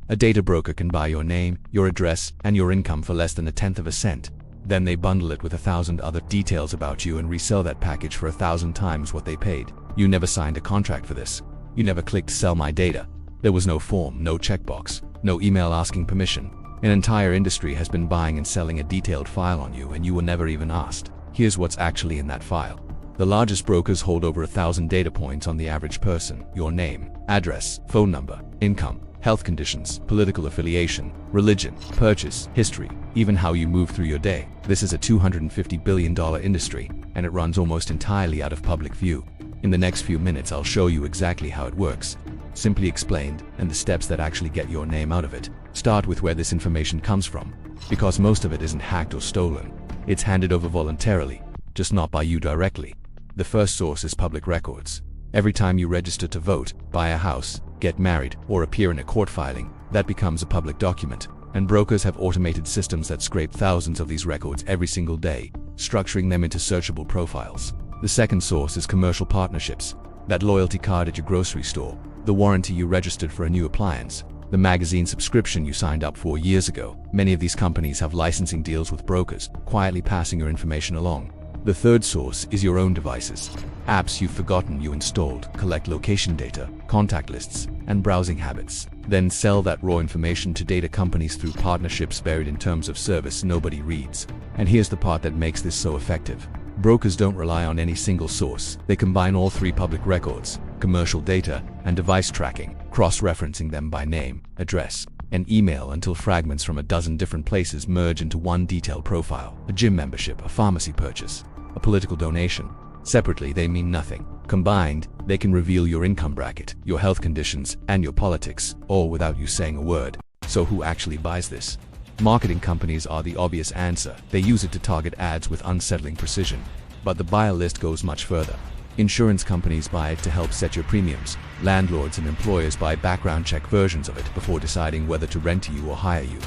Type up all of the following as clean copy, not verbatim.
A data broker can buy your name, your address, and your income for less than 1/10 of a cent. Then they bundle it with 1,000 other details about you and resell that package for 1,000 times what they paid. You never signed a contract for this. You never clicked sell my data. There was no form, no checkbox, no email asking permission. An entire industry has been buying and selling a detailed file on you, and you were never even asked. Here's what's actually in that file. The largest brokers hold over 1,000 data points on the average person: your name, address, phone number, income, health conditions, political affiliation, religion, purchase, history, even how you move through your day. This is a $250 billion industry, and it runs almost entirely out of public view. In the next few minutes, I'll show you exactly how it works, simply explained, and the steps that actually get your name out of it. Start with where this information comes from, because most of it isn't hacked or stolen. It's handed over voluntarily, just not by you directly. The first source is public records. Every time you register to vote, buy a house, get married, or appear in a court filing, that becomes a public document. And brokers have automated systems that scrape thousands of these records every single day, structuring them into searchable profiles. The second source is commercial partnerships. That loyalty card at your grocery store, the warranty you registered for a new appliance, the magazine subscription you signed up for years ago. Many of these companies have licensing deals with brokers, quietly passing your information along. The third source is your own devices. Apps you've forgotten you installed collect location data, contact lists, and browsing habits. Then sell that raw information to data companies through partnerships buried in terms of service nobody reads. And here's the part that makes this so effective. Brokers don't rely on any single source. They combine all three public records, commercial data, and device tracking, cross-referencing them by name, address, and email until fragments from a dozen different places merge into one detailed profile. A gym membership, a pharmacy purchase, a political donation. Separately, they mean nothing. Combined, they can reveal your income bracket, your health conditions, and your politics, all without you saying a word. So who actually buys this? Marketing companies are the obvious answer. They use it to target ads with unsettling precision. But the buyer list goes much further. Insurance companies buy it to help set your premiums. Landlords and employers buy background check versions of it before deciding whether to rent to you or hire you.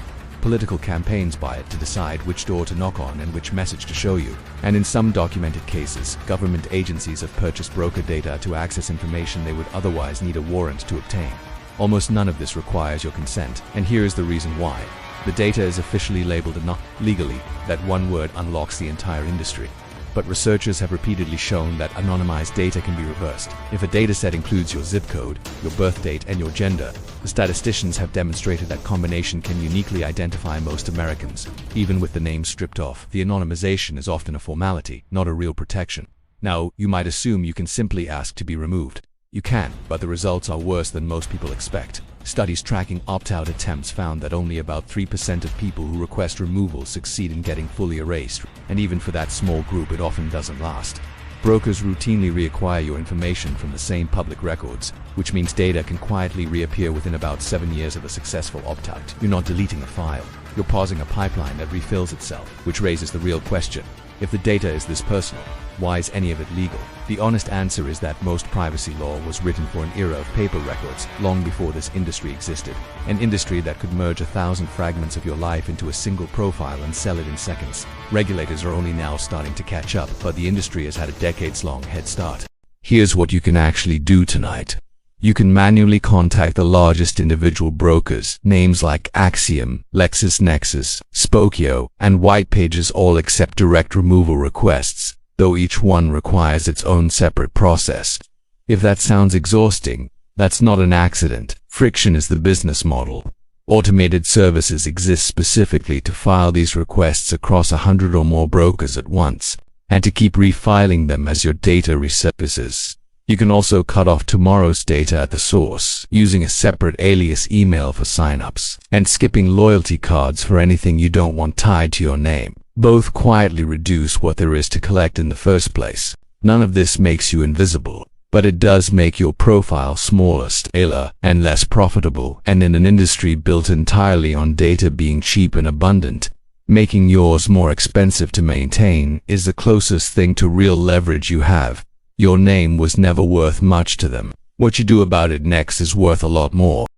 Political campaigns buy it to decide which door to knock on and which message to show you. And in some documented cases, government agencies have purchased broker data to access information they would otherwise need a warrant to obtain. Almost none of this requires your consent, and here is the reason why. The data is officially labeled and not legally. That one word unlocks the entire industry. But researchers have repeatedly shown that anonymized data can be reversed. If a dataset includes your zip code, your birth date, and your gender, the statisticians have demonstrated that combination can uniquely identify most Americans. Even with the name stripped off, the anonymization is often a formality, not a real protection. Now, you might assume you can simply ask to be removed. You can, but the results are worse than most people expect. Studies tracking opt-out attempts found that only about 3% of people who request removal succeed in getting fully erased, and even for that small group it often doesn't last. Brokers routinely reacquire your information from the same public records, which means data can quietly reappear within about 7 years of a successful opt-out. You're not deleting a file, you're pausing a pipeline that refills itself, which raises the real question. If the data is this personal, why is any of it legal? The honest answer is that most privacy law was written for an era of paper records, long before this industry existed. An industry that could merge 1,000 fragments of your life into a single profile and sell it in seconds. Regulators are only now starting to catch up, but the industry has had a decades-long head start. Here's what you can actually do tonight. You can manually contact the largest individual brokers. Names like Axiom, LexisNexis, Spokio, and Whitepages all accept direct removal requests, though each one requires its own separate process. If that sounds exhausting, that's not an accident. Friction is the business model. Automated services exist specifically to file these requests across 100 or more brokers at once, and to keep refiling them as your data resurfaces. You can also cut off tomorrow's data at the source, using a separate alias email for signups, and skipping loyalty cards for anything you don't want tied to your name. Both quietly reduce what there is to collect in the first place. None of this makes you invisible, but it does make your profile smaller, staler, and less profitable. And in an industry built entirely on data being cheap and abundant, making yours more expensive to maintain is the closest thing to real leverage you have. Your name was never worth much to them. What you do about it next is worth a lot more.